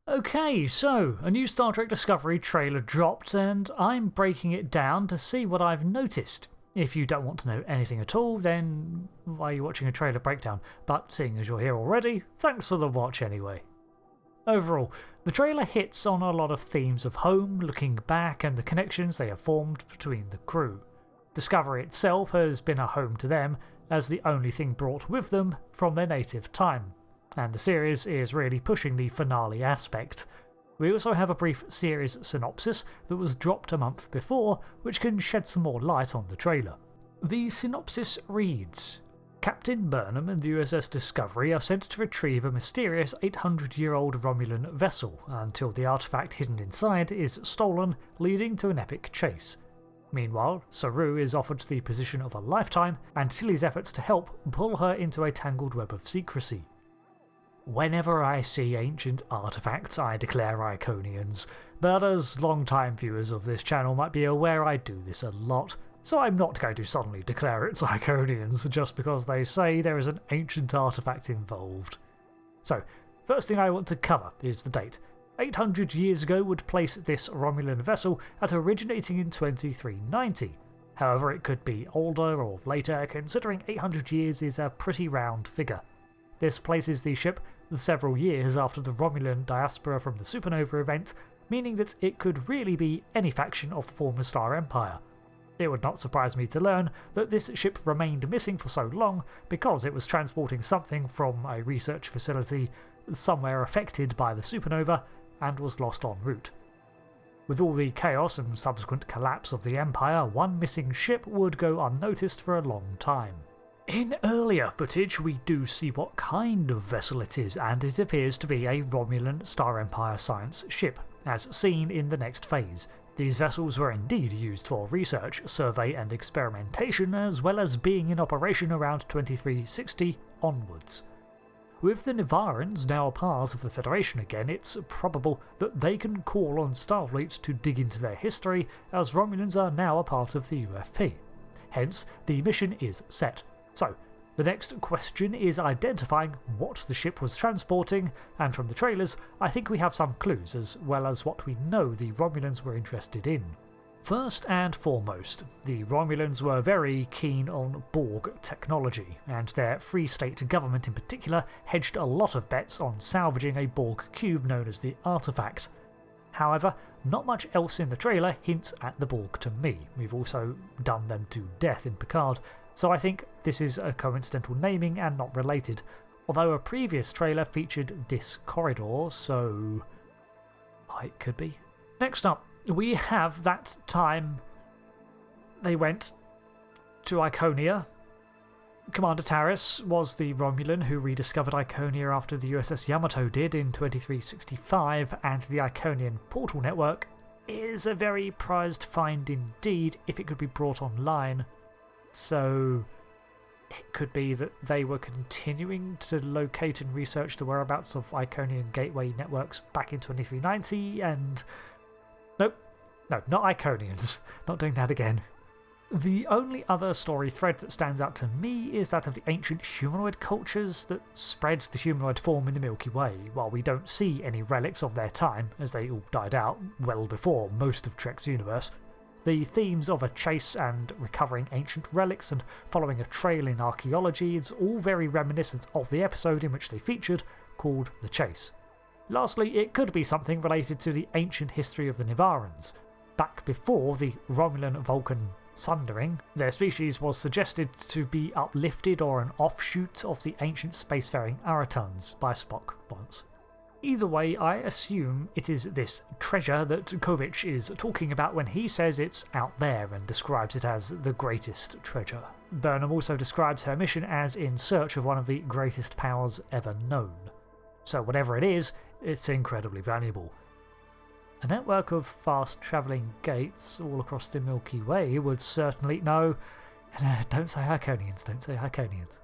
Okay, so a new Star Trek Discovery trailer dropped, and I'm breaking it down to see what I've noticed. If you don't want to know anything at all, then why are you watching a trailer breakdown? But seeing as you're here already, thanks for the watch anyway. Overall, the trailer hits on a lot of themes of home, looking back, and the connections they have formed between the crew. Discovery itself has been a home to them, as the only thing brought with them from their native time, and the series is really pushing the finale aspect. We also have a brief series synopsis that was dropped a month before, which can shed some more light on the trailer. The synopsis reads: Captain Burnham and the USS Discovery are sent to retrieve a mysterious 800-year-old Romulan vessel until the artifact hidden inside is stolen, leading to an epic chase. Meanwhile, Saru is offered the position of a lifetime, and Tilly's efforts to help pull her into a tangled web of secrecy. Whenever I see ancient artifacts, I declare Iconians, but as long-time viewers of this channel might be aware, I do this a lot, so I'm not going to suddenly declare it's Iconians just because they say there is an ancient artifact involved. So, first thing I want to cover is the date. 800 years ago would place this Romulan vessel at originating in 2390. However, it could be older or later, considering 800 years is a pretty round figure. This places the ship several years after the Romulan diaspora from the supernova event, meaning that it could really be any faction of the former Star Empire. It would not surprise me to learn that this ship remained missing for so long because it was transporting something from a research facility somewhere affected by the supernova and was lost en route. With all the chaos and subsequent collapse of the Empire, one missing ship would go unnoticed for a long time. In earlier footage, we do see what kind of vessel it is, and it appears to be a Romulan Star Empire science ship, as seen in the next phase. These vessels were indeed used for research, survey and experimentation, as well as being in operation around 2360 onwards. With the Nivarans now a part of the Federation again, it's probable that they can call on Starfleet to dig into their history, as Romulans are now a part of the UFP. Hence, the mission is set. So, the next question is identifying what the ship was transporting, and from the trailers, I think we have some clues as well as what we know the Romulans were interested in. First and foremost, the Romulans were very keen on Borg technology, and their Free State government in particular hedged a lot of bets on salvaging a Borg cube known as the Artefact. However, not much else in the trailer hints at the Borg to me. We've also done them to death in Picard, so I think this is a coincidental naming and not related, although a previous trailer featured this corridor, so it could be. Next up, we have that time they went to Iconia. Commander Taris was the Romulan who rediscovered Iconia after the USS Yamato did in 2365, and the Iconian portal network is a very prized find indeed if it could be brought online. So it could be that they were continuing to locate and research the whereabouts of Iconian gateway networks back in 2390 and... No, not Iconians. Not doing that again. The only other story thread that stands out to me is that of the ancient humanoid cultures that spread the humanoid form in the Milky Way, while we don't see any relics of their time, as they all died out well before most of Trek's universe. The themes of a chase and recovering ancient relics and following a trail in archaeology is all very reminiscent of the episode in which they featured, called The Chase. Lastly, it could be something related to the ancient history of the Nivarans. Back before the Romulan-Vulcan sundering, their species was suggested to be uplifted or an offshoot of the ancient spacefaring Aratans by Spock once. Either way, I assume it is this treasure that Kovic is talking about when he says it's out there and describes it as the greatest treasure. Burnham also describes her mission as in search of one of the greatest powers ever known. So whatever it is, it's incredibly valuable. A network of fast-travelling gates all across the Milky Way would certainly... No, don't say Iconians, don't say Iconians.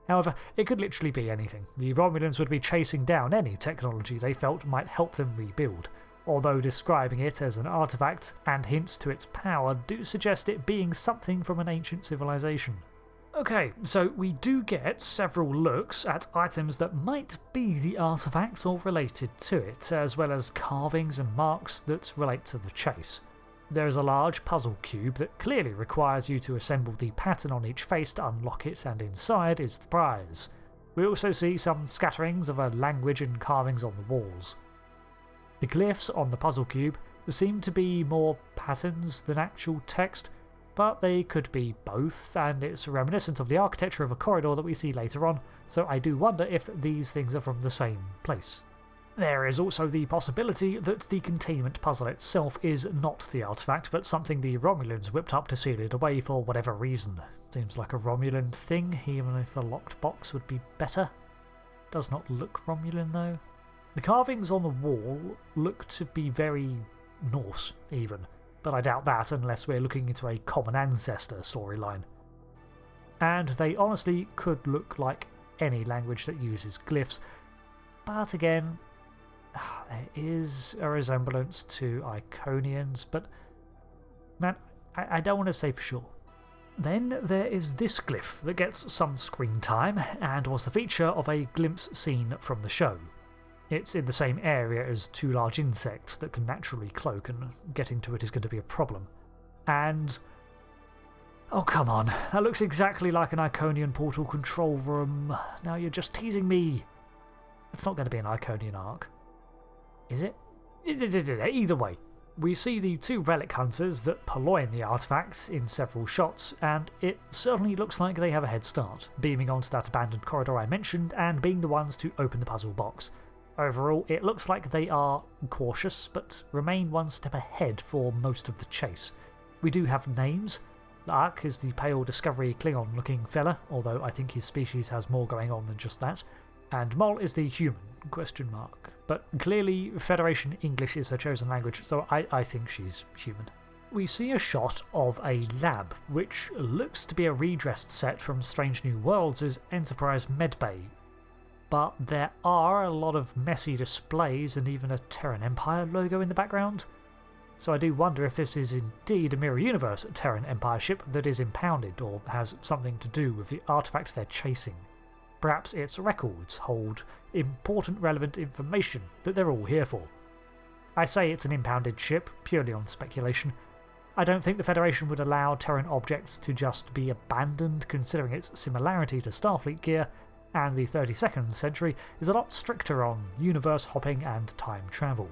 However, it could literally be anything. The Romulans would be chasing down any technology they felt might help them rebuild, although describing it as an artifact and hints to its power do suggest it being something from an ancient civilization. Okay, so we do get several looks at items that might be the artifact or related to it, as well as carvings and marks that relate to the chase. There is a large puzzle cube that clearly requires you to assemble the pattern on each face to unlock it, and inside is the prize. We also see some scatterings of a language and carvings on the walls. The glyphs on the puzzle cube seem to be more patterns than actual text, but they could be both, and it's reminiscent of the architecture of a corridor that we see later on, so I do wonder if these things are from the same place. There is also the possibility that the containment puzzle itself is not the artifact, but something the Romulans whipped up to seal it away for whatever reason. Seems like a Romulan thing, even if a locked box would be better. Does not look Romulan though. The carvings on the wall look to be very Norse, even, but I doubt that unless we're looking into a common ancestor storyline. And they honestly could look like any language that uses glyphs, but again, there is a resemblance to Iconians, but man, I don't want to say for sure. Then there is this glyph that gets some screen time and was the feature of a glimpse scene from the show. It's in the same area as two large insects that can naturally cloak, and getting to it is going to be a problem. And oh come on, that looks exactly like an Iconian portal control room. Now you're just teasing me. It's not going to be an Iconian arc. Is it? Either way, we see the two relic hunters that purloin the artifact in several shots, and it certainly looks like they have a head start, beaming onto that abandoned corridor I mentioned and being the ones to open the puzzle box. Overall, it looks like they are cautious, but remain one step ahead for most of the chase. We do have names. Lark is the pale Discovery Klingon-looking fella, although I think his species has more going on than just that. And Mol is the human, ? But clearly Federation English is her chosen language, so I think she's human. We see a shot of a lab, which looks to be a redressed set from Strange New Worlds' Enterprise Medbay. But there are a lot of messy displays and even a Terran Empire logo in the background. So I do wonder if this is indeed a Mirror Universe Terran Empire ship that is impounded or has something to do with the artifact they're chasing. Perhaps its records hold important relevant information that they're all here for. I say it's an impounded ship purely on speculation. I don't think the Federation would allow Terran objects to just be abandoned, considering its similarity to Starfleet gear, and the 32nd century is a lot stricter on universe hopping and time travel.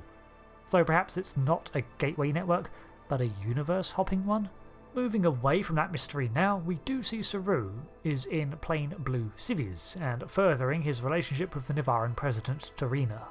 So perhaps it's not a gateway network, but a universe hopping one? Moving away from that mystery now, we do see Saru is in plain blue civvies, and furthering his relationship with the Nivaran president Tarina.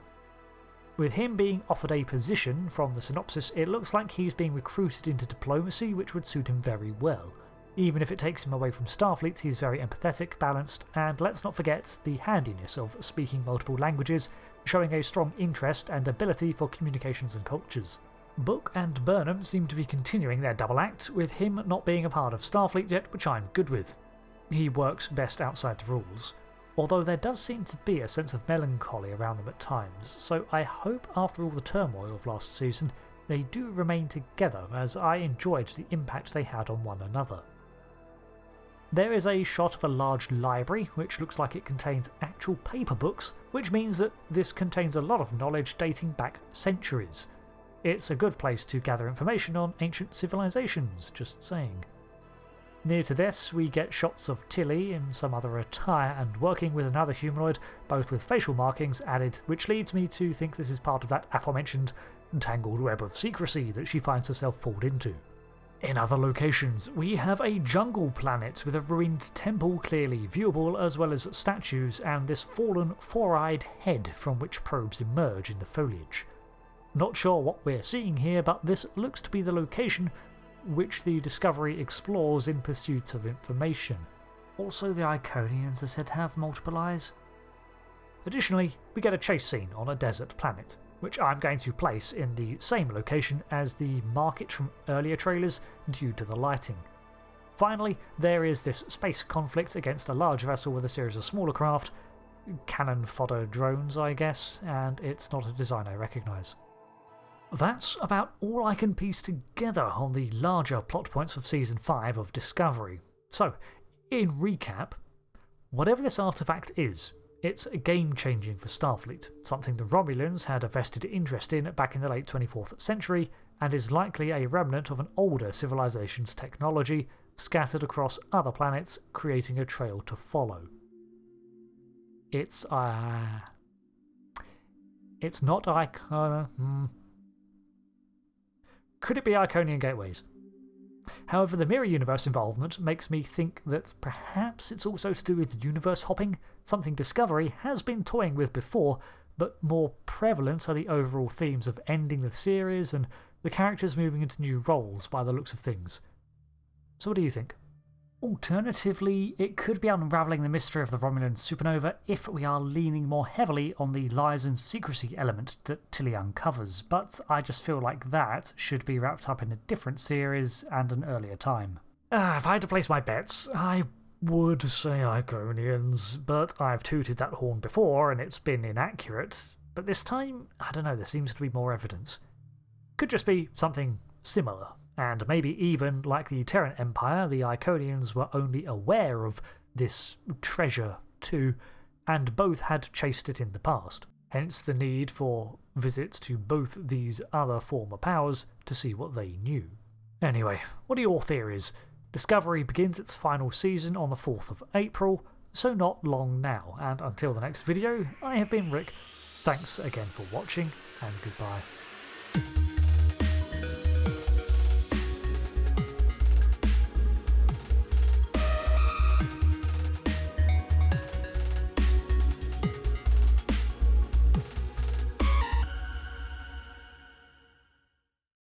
With him being offered a position from the synopsis, it looks like he's being recruited into diplomacy, which would suit him very well. Even if it takes him away from Starfleet, he's very empathetic, balanced, and let's not forget the handiness of speaking multiple languages, showing a strong interest and ability for communications and cultures. Book and Burnham seem to be continuing their double act, with him not being a part of Starfleet yet, which I'm good with. He works best outside the rules, although there does seem to be a sense of melancholy around them at times, so I hope after all the turmoil of last season they do remain together, as I enjoyed the impact they had on one another. There is a shot of a large library, which looks like it contains actual paper books, which means that this contains a lot of knowledge dating back centuries. It's a good place to gather information on ancient civilizations, just saying. Near to this, we get shots of Tilly in some other attire and working with another humanoid, both with facial markings added, which leads me to think this is part of that aforementioned tangled web of secrecy that she finds herself pulled into. In other locations, we have a jungle planet with a ruined temple clearly viewable, as well as statues and this fallen four-eyed head from which probes emerge in the foliage. Not sure what we're seeing here, but this looks to be the location which the Discovery explores in pursuit of information. Also, the Iconians are said to have multiple eyes. Additionally, we get a chase scene on a desert planet, which I'm going to place in the same location as the market from earlier trailers due to the lighting. Finally, there is this space conflict against a large vessel with a series of smaller craft, cannon fodder drones I guess, and it's not a design I recognise. That's about all I can piece together on the larger plot points of Season 5 of Discovery. So, In recap, whatever this artefact is, it's game-changing for Starfleet, something the Romulans had a vested interest in back in the late 24th century, and is likely a remnant of an older civilization's technology scattered across other planets, creating a trail to follow. It's not Could it be Iconian gateways? However, the mirror universe involvement makes me think that perhaps it's also to do with universe hopping, something Discovery has been toying with before, but more prevalent are the overall themes of ending the series and the characters moving into new roles by the looks of things. So what do you think? Alternatively, it could be unravelling the mystery of the Romulan supernova if we are leaning more heavily on the lies and secrecy element that Tilly uncovers, but I just feel like that should be wrapped up in a different series and an earlier time. If I had to place my bets, I would say Iconians, but I've tooted that horn before and it's been inaccurate. But this time, I don't know, there seems to be more evidence. Could just be something similar. And maybe even, like the Terran Empire, the Iconians were only aware of this treasure too, and both had chased it in the past. Hence the need for visits to both these other former powers to see what they knew. Anyway, what are your theories? Discovery begins its final season on the 4th of April, so not long now, and until the next video, I have been Rick. Thanks again for watching, and goodbye.